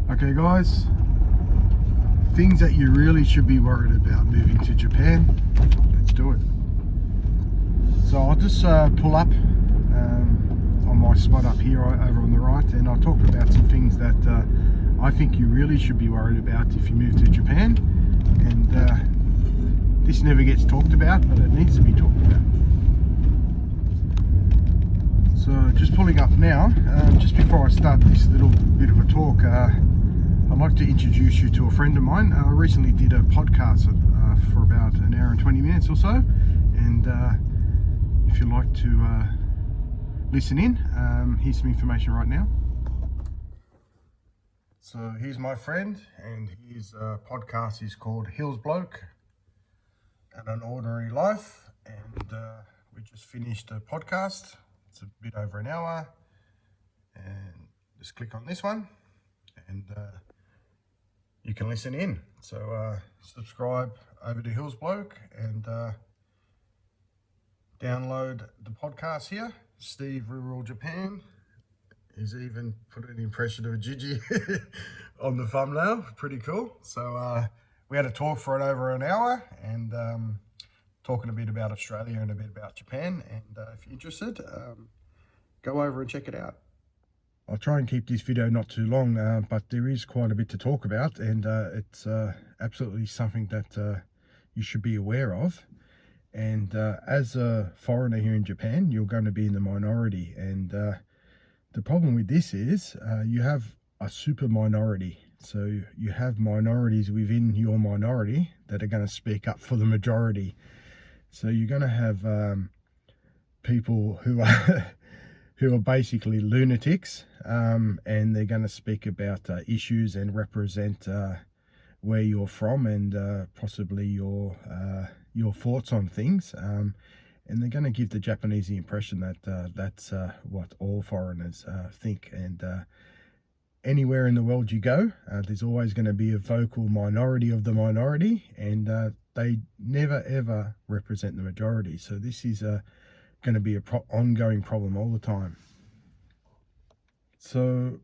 Okay guys, things that you really should be worried about moving to Japan. Let's do it. So I'll just pull up on my spot up here over on the right, and I'll talk about some things that I think you really should be worried about if you move to Japan. And this never gets talked about, but it needs to be talked about. So just pulling up now, just before I start this little bit of a talk, I'd like to introduce you to a friend of mine. I recently did a podcast for about an hour and 20 minutes or so, and if you'd like to listen in, here's some information right now. So here's my friend, and his podcast is called Hills Bloke and an Ordinary Life, and we just finished a podcast. It's a bit over an hour, and just click on this one and you can listen in. So subscribe over to Hills Bloke and download the podcast here. Steve, Rural Japan. He's even put an impression of a Gigi on the thumbnail. Pretty cool. So we had a talk for over an hour, and talking a bit about Australia and a bit about Japan. And if you're interested, go over and check it out. I'll try and keep this video not too long, but there is quite a bit to talk about, and it's absolutely something that you should be aware of. And as a foreigner here in Japan, you're going to be in the minority, and the problem with this is you have a super minority. So you have minorities within your minority that are going to speak up for the majority. So you're going to have people who are who are basically lunatics, and they're going to speak about issues and represent where you're from and possibly your thoughts on things. And they're going to give the Japanese the impression that that's what all foreigners think. And anywhere in the world you go, there's always going to be a vocal minority of the minority, and they never ever represent the majority. So this is going to be an ongoing problem all the time. So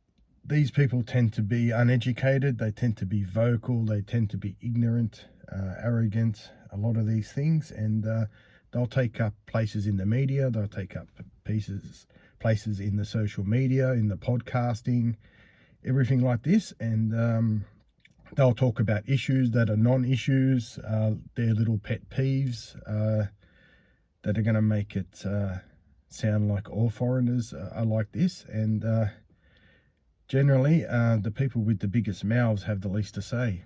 these people tend to be uneducated, they tend to be vocal, they tend to be ignorant, arrogant, a lot of these things, and they'll take up places in the media, they'll take up places in the social media, in the podcasting, everything like this, and they'll talk about issues that are non-issues, their little pet peeves that are going to make it sound like all foreigners are like this. And generally, the people with the biggest mouths have the least to say.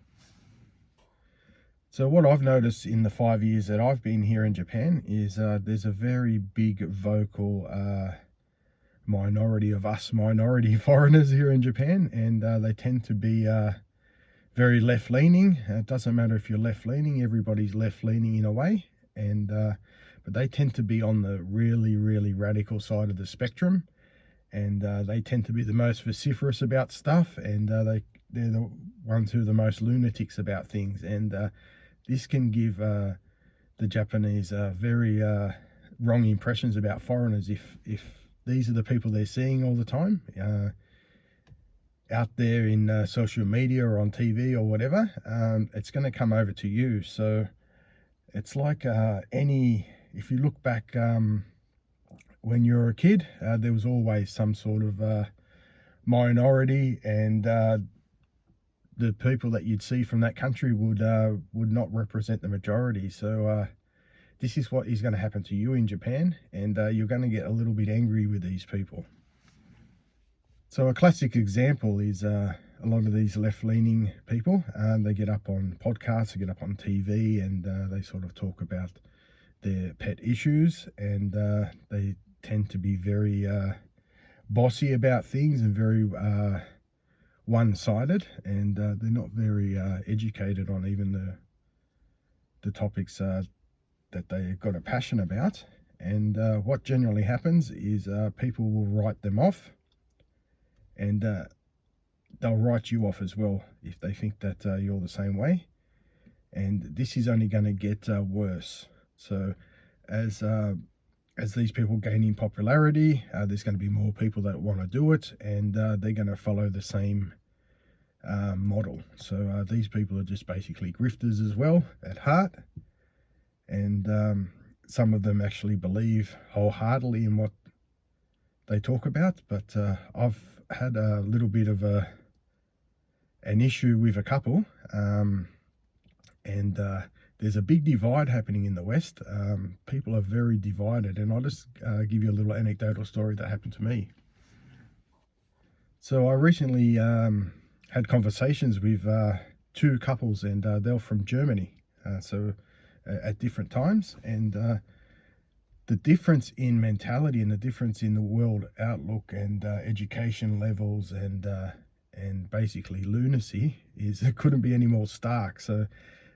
So what I've noticed in the 5 years that I've been here in Japan is there's a very big vocal minority of us minority foreigners here in Japan, and they tend to be very left-leaning. It doesn't matter if you're left-leaning, everybody's left-leaning in a way, and but they tend to be on the really, really radical side of the spectrum, and they tend to be the most vociferous about stuff, and they're the ones who are the most lunatics about things. And this can give the Japanese very wrong impressions about foreigners if these are the people they're seeing all the time out there in social media or on TV or whatever. It's going to come over to you. So it's like if you look back when you were a kid, there was always some sort of minority, and the people that you'd see from that country would not represent the majority. So this is what is going to happen to you in Japan, and you're going to get a little bit angry with these people. So a classic example is a lot of these left-leaning people, they get up on podcasts, they get up on TV, and they sort of talk about their pet issues, and they tend to be very bossy about things and very one-sided, and they're not very educated on even the topics that they've got a passion about. And what generally happens is people will write them off, and they'll write you off as well if they think that you're the same way. And this is only going to get worse. So as these people gain in popularity, there's going to be more people that want to do it, and they're going to follow the same model. So these people are just basically grifters as well at heart, and some of them actually believe wholeheartedly in what they talk about. But I've had a little bit of an issue with a couple, and there's a big divide happening in the West. People are very divided, and I'll just give you a little anecdotal story that happened to me. So I recently had conversations with two couples, and they're from Germany, at different times, and the difference in mentality and the difference in the world outlook and education levels and basically lunacy it couldn't be any more stark. So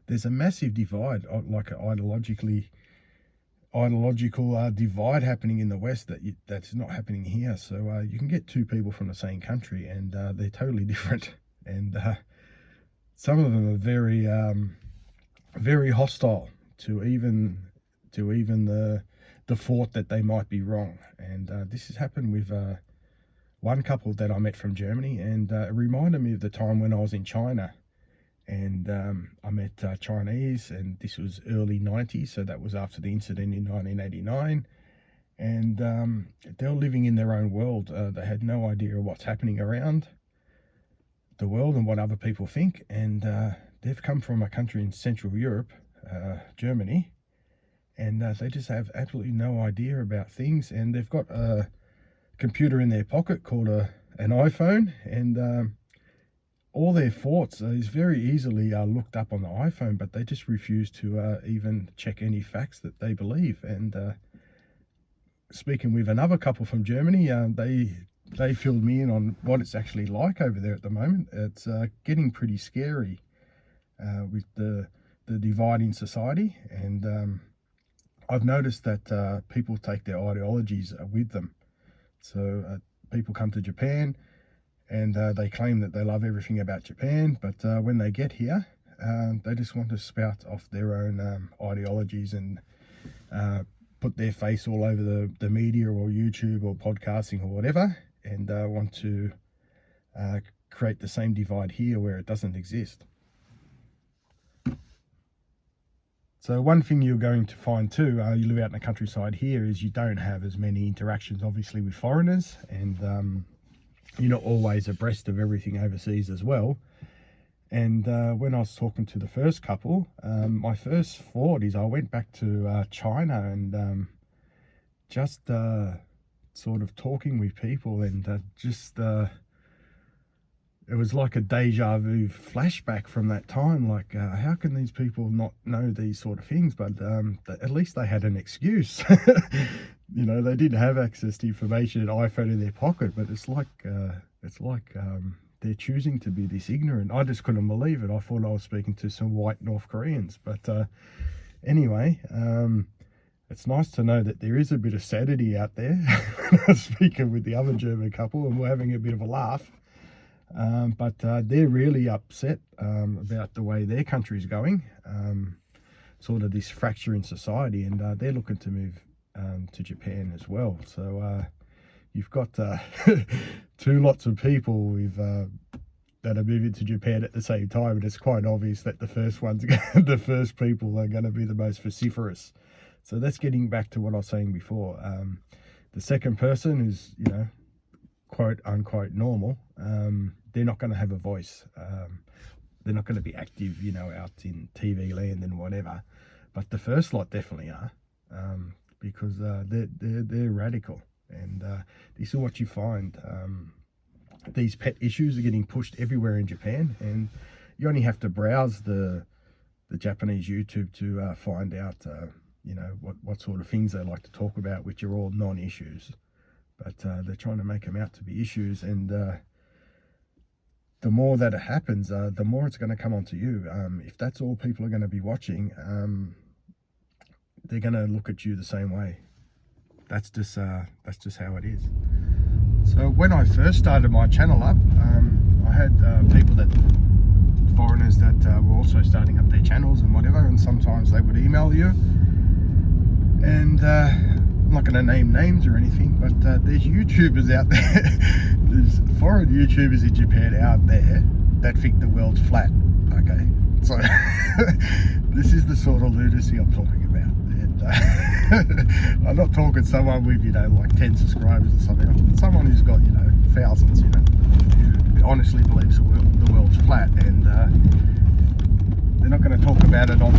there's a massive divide, like an ideological divide happening in the West that's not happening here. So you can get two people from the same country, and they're totally different, and some of them are very very hostile to even the thought that they might be wrong. And this has happened with one couple that I met from Germany, and it reminded me of the time when I was in China. And I met Chinese, and this was early 90s, so that was after the incident in 1989. And they were living in their own world. They had no idea what's happening around the world and what other people think. And they've come from a country in Central Europe, Germany, and they just have absolutely no idea about things. And they've got a computer in their pocket called an iPhone, and all their thoughts is very easily looked up on the iPhone, but they just refuse to even check any facts that they believe. And speaking with another couple from Germany, they filled me in on what it's actually like over there at the moment. It's getting pretty scary with the divide in society, and I've noticed that people take their ideologies with them. So people come to Japan, and they claim that they love everything about Japan, but when they get here, they just want to spout off their own ideologies and put their face all over the media or YouTube or podcasting or whatever, and want to create the same divide here where it doesn't exist. So one thing you're going to find too, you live out in the countryside here, is you don't have as many interactions obviously with foreigners, and you're not always abreast of everything overseas as well. And when I was talking to the first couple, my first thought is I went back to China, and just sort of talking with people, and it was like a deja vu flashback from that time. Like, how can these people not know these sort of things? But at least they had an excuse. You know, they didn't have access to information, an iPhone in their pocket, but it's like they're choosing to be this ignorant. I just couldn't believe it. I thought I was speaking to some white North Koreans. But anyway, it's nice to know that there is a bit of sanity out there. I was speaking with the other German couple, and we're having a bit of a laugh. But they're really upset about the way their country's going, sort of this fracture in society, and they're looking to move to Japan as well. So you've got two lots of people with that are moving to Japan at the same time, and it's quite obvious that the first people are going to be the most vociferous. So that's getting back to what I was saying before. The second person is, you know, quote unquote normal. They're not going to have a voice. They're not going to be active, you know, out in TV land and whatever. But the first lot definitely are, because they're radical. And this is what you find. These pet issues are getting pushed everywhere in Japan, and you only have to browse the Japanese YouTube to find out, you know, what sort of things they like to talk about, which are all non-issues. But they're trying to make them out to be issues, and the more that it happens, the more it's going to come onto you. If that's all people are going to be watching, they're going to look at you the same way. That's just how it is. So when I first started my channel up, I had foreigners that were also starting up their channels and whatever, and sometimes they would email you. And I'm not going to name names or anything, but there's YouTubers out there. There's foreign YouTubers in Japan out there that think the world's flat. Okay, so this is the sort of lunacy I'm talking about. And I'm not talking someone with, you know, like 10 subscribers or something. I'm someone who's got, you know, thousands, you know, who honestly believes the world's flat. And they're not going to talk about it on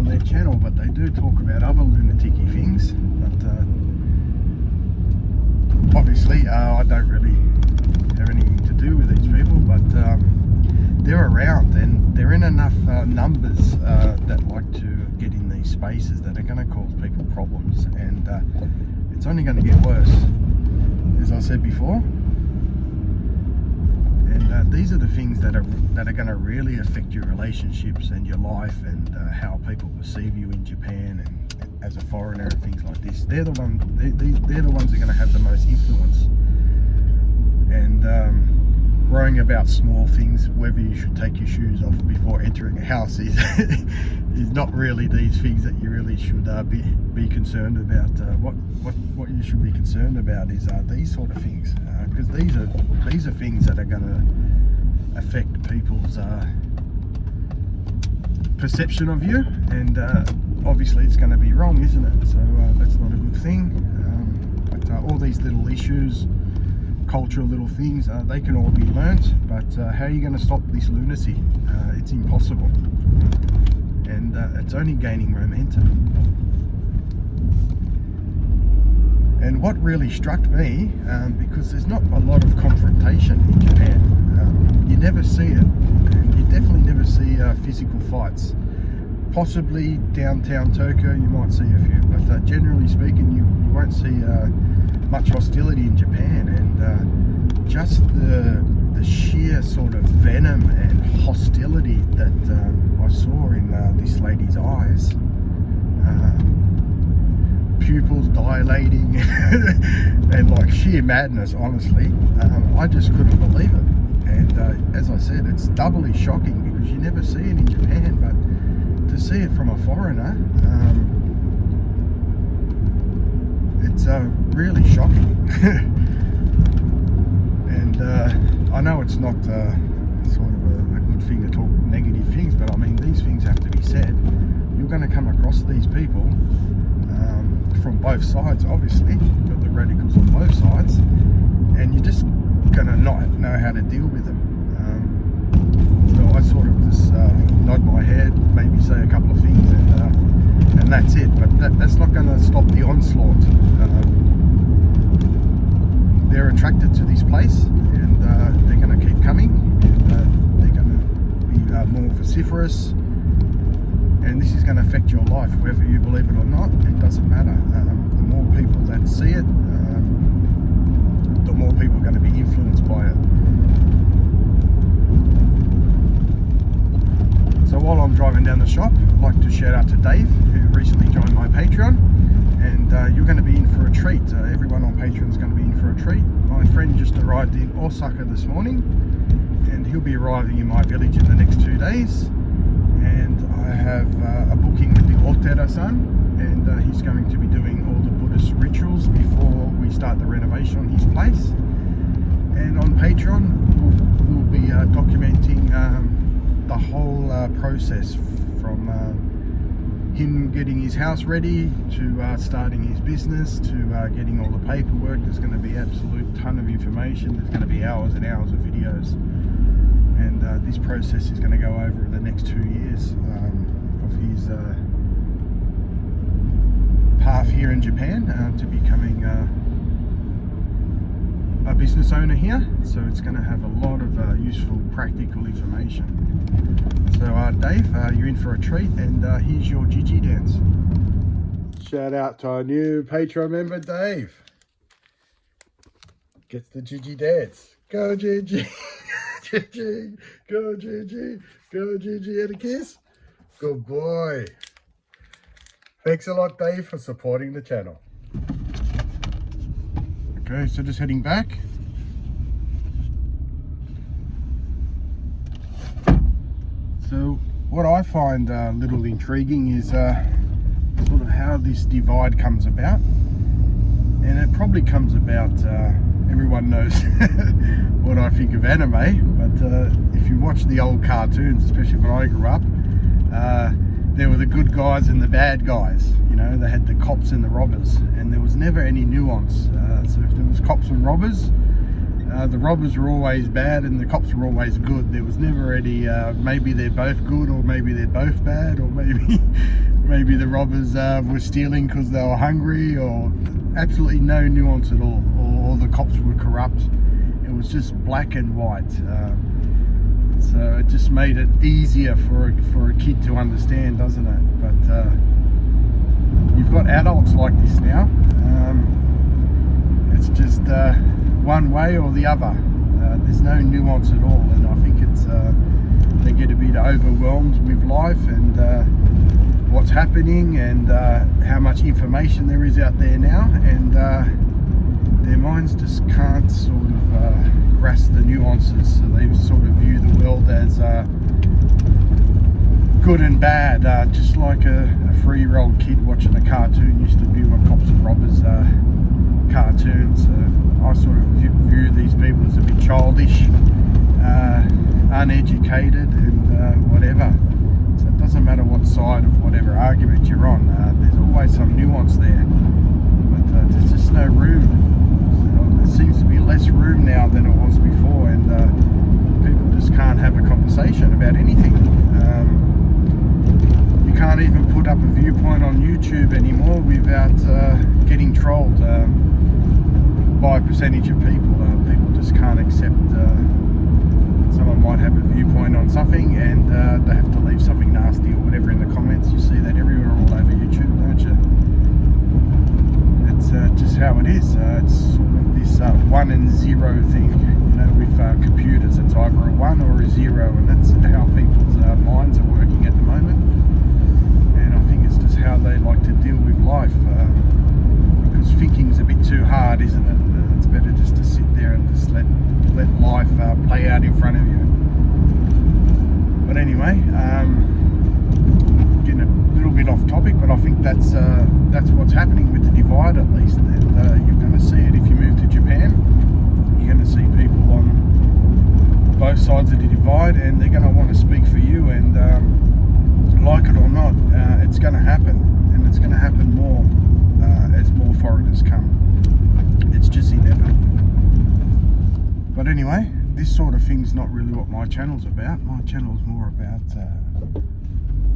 their channel, but they do talk about other lunaticy things. But obviously, I don't really have anything to do with these people, but they're around and they're in enough numbers that like to get in these spaces that are going to cause people problems, and it's only going to get worse, as I said before. And these are the things that are going to really affect your relationships and your life, and how people perceive you in Japan and as a foreigner and things like this. They're the ones that are going to have the most influence. And worrying about small things, whether you should take your shoes off before entering a house, is not really these things that you really should be concerned about. What you should be concerned about is these sort of things, because these are things that are going to affect people's perception of you, and obviously it's going to be wrong, isn't it? So that's not a good thing. But all these little issues, cultural little things, they can all be learnt, but how are you going to stop this lunacy? It's impossible, and it's only gaining momentum. And what really struck me, because there's not a lot of confrontation in Japan, you never see it, and you definitely never see physical fights. Possibly downtown Tokyo you might see a few, but generally speaking you won't see much hostility in Japan. And just the sheer sort of venom and hostility that I saw in this lady's eyes, pupils dilating and like sheer madness, honestly. I just couldn't believe it. And as I said, it's doubly shocking because you never see it in Japan, but to see it from a foreigner, it's really shocking. And I know it's not sort of a good thing to talk negative things, but I mean, these things have to be said. You're going to come across these people from both sides, obviously. You've got the radicals on both sides, and you're just going to not know how to deal with them. So I sort of just nod my head, maybe say a couple of things, and that's it. But that's not going to stop the onslaught. They're attracted to this place, and they're going to keep coming, and they're going to be more vociferous, and this is going to affect your life, whether you believe it or not. It doesn't matter. The more people that see it, the more people are going to be influenced by it. So while I'm driving down the shop, I'd like to shout out to Dave, who recently joined my Patreon, and you're going to be in for a treat. Everyone on Patreon is going to be in for a treat. My friend just arrived in Osaka this morning, and he'll be arriving in my village in the next 2 days. And I have a booking with the Otera-san, and he's going to be doing all the Buddhist rituals before we start the renovation on his place. And on Patreon, we'll be documenting the whole process, from him getting his house ready to starting his business to getting all the paperwork. There's going to be absolute ton of information. There's going to be hours and hours of videos, and this process is going to go over the next 2 years of his path here in Japan to becoming a business owner here. So it's going to have a lot of useful practical information. So Dave, you're in for a treat, and here's your Gigi dance. Shout out to our new Patreon member Dave. Gets the Gigi dance. Go Gigi. Gigi. Go Gigi. Go Gigi, and a kiss. Good boy. Thanks a lot, Dave, for supporting the channel. Okay, so just heading back. So what I find a little intriguing is sort of how this divide comes about, and it probably comes about everyone knows what I think of anime, but if you watch the old cartoons, especially when I grew up, there were the good guys and the bad guys. You know, they had the cops and the robbers, and there was never any nuance. So if there was cops and robbers, the robbers were always bad and the cops were always good. There was never any maybe they're both good, or maybe they're both bad, or maybe the robbers were stealing because they were hungry, or absolutely no nuance at all, or the cops were corrupt. It was just black and white. So it just made it easier for a kid to understand, doesn't it? But you've got adults like this now. It's just one way or the other. There's no nuance at all, and I think it's they get a bit overwhelmed with life and what's happening, and how much information there is out there now, and their minds just can't sort of grasp the nuances. So they sort of view the world as good and bad, just like a 3-year-old kid watching a cartoon used to view a cops and robbers cartoon. So I sort of view these people as a bit childish, uneducated, and whatever. So it doesn't matter what side of whatever argument you're on, there's always some nuance there, but there's just no room. There seems to be less room now than it was before, and people just can't have a conversation about anything. You can't even put up a viewpoint on YouTube anymore without getting trolled by a percentage of people. People just can't accept someone might have a viewpoint on something, and they have to leave something nasty or whatever in the comments. You see that everywhere, all over YouTube, don't you? It's just how it is. It's sort of this 1 and 0 thing, you know, with computers. It's either a 1 or a 0, and that's how people's minds are working at the moment. And I think it's just how they like to deal with life, because thinking's a bit too hard, isn't it? It's better just to sit there and just let life play out in front of you. But anyway, getting a little bit off topic, but I think that's what's happening with the divide, at least. And you're going to see it if you move to Japan. You're going to see people on both sides of the divide, and they're going to want to speak for you. And like it or not, it's going to happen, and it's going to happen more as more foreigners come. It's just inevitable. But anyway, this sort of thing's not really what my channel's about. My channel's more about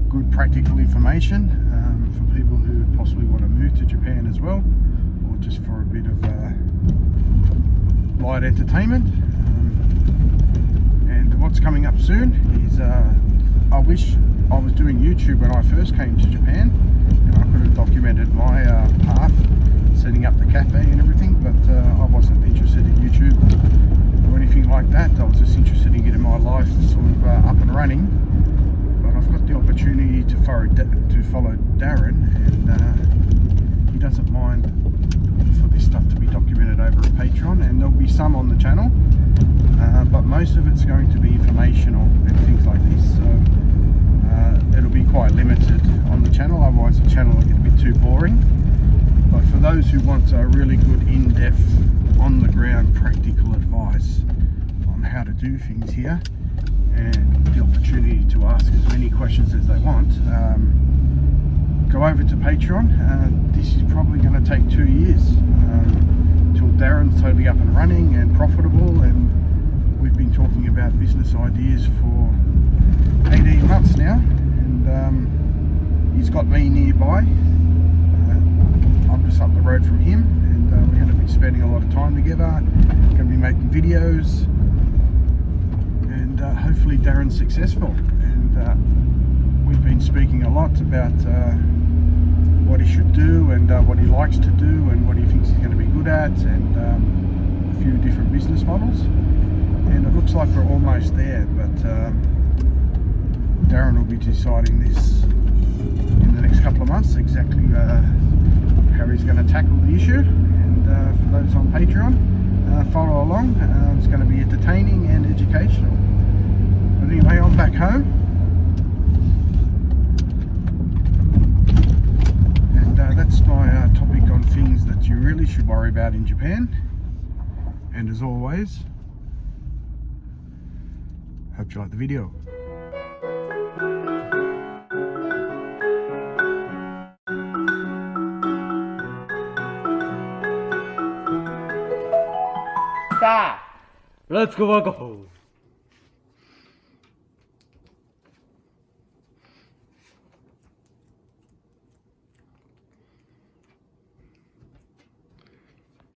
good practical information for people who possibly want to move to Japan as well, or just for a bit of light entertainment. And what's coming up soon is I wish I was doing YouTube when I first came to Japan, and I could have documented my path, setting up the cafe and everything, but I wasn't interested in YouTube or anything like that. I was just interested in getting my life sort of up and running. But I've got the opportunity to follow Darren, and he doesn't mind for this stuff to be documented over at Patreon, and there'll be some on the channel, but most of it's going to be informational and things like this. So it'll be quite limited on the channel, otherwise the channel will get a bit too boring. But for those who want really good, in-depth, on-the-ground, practical advice on how to do things here, and the opportunity to ask as many questions as they want, go over to Patreon. This is probably going to take 2 years till Darren's totally up and running and profitable, and we've been talking about business ideas for 18 months now, and he's got me nearby. I'm just up the road from him, and we're going to be spending a lot of time together, going to be making videos, and hopefully Darren's successful. And we've been speaking a lot about what he should do, and what he likes to do, and what he thinks he's going to be good at, and a few different business models. And it looks like we're almost there, but Darren will be deciding this in the next couple of months, exactly how he's going to tackle the issue. And for those on Patreon, follow along. It's going to be entertaining and educational. But anyway, I'm back home, and that's my topic on things that you really should worry about in Japan. And as always, hope you like the video. Let's go.